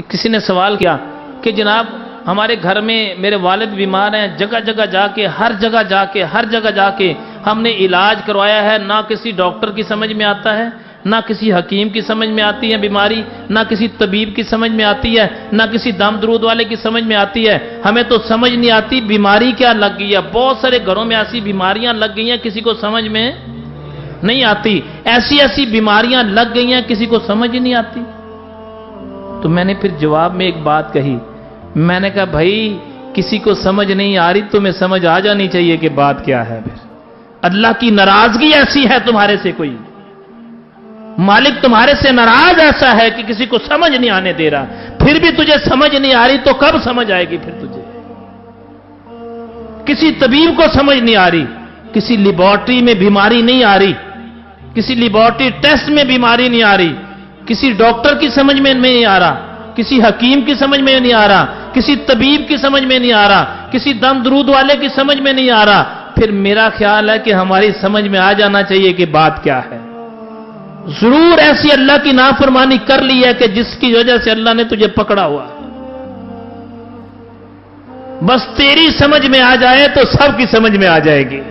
کسی نے سوال کیا کہ جناب ہمارے گھر میں میرے والد بیمار ہیں، جگہ جگہ جا کے ہر جگہ جا کے ہم نے علاج کروایا ہے، نہ کسی ڈاکٹر کی سمجھ میں آتا ہے، نہ کسی حکیم کی سمجھ میں آتی ہے بیماری، نہ کسی طبیب کی سمجھ میں آتی ہے، نہ کسی دم درود والے کی سمجھ میں آتی ہے، ہمیں تو سمجھ نہیں آتی بیماری کیا لگ گئی ہے۔ بہت سارے گھروں میں ایسی بیماریاں لگ گئی ہیں کسی کو سمجھ میں نہیں آتی، ایسی بیماریاں لگ گئی ہیں کسی کو سمجھ ہی نہیں آتی۔ تو میں نے پھر جواب میں ایک بات کہی، میں نے کہا بھائی کسی کو سمجھ نہیں آ رہی، تمہیں سمجھ آ جانی چاہیے کہ بات کیا ہے۔ پھر اللہ کی ناراضگی ایسی ہے تمہارے سے، کوئی مالک تمہارے سے ناراض ایسا ہے کہ کسی کو سمجھ نہیں آنے دے رہا، پھر بھی تجھے سمجھ نہیں آ رہی تو کب سمجھ آئے گی پھر تجھے؟ کسی طبیب کو سمجھ نہیں آ رہی، کسی لیبارٹری میں بیماری نہیں آ رہی، کسی لیبارٹری ٹیسٹ میں بیماری نہیں آ رہی، کسی ڈاکٹر کی سمجھ میں نہیں آ رہا، کسی حکیم کی سمجھ میں نہیں آ رہا، کسی طبیب کی سمجھ میں نہیں آ رہا، کسی دم درود والے کی سمجھ میں نہیں آ رہا، پھر میرا خیال ہے کہ ہماری سمجھ میں آ جانا چاہیے کہ بات کیا ہے۔ ضرور ایسی اللہ کی نافرمانی کر لی ہے کہ جس کی وجہ سے اللہ نے تجھے پکڑا ہوا، بس تیری سمجھ میں آ جائے تو سب کی سمجھ میں آ جائے گی۔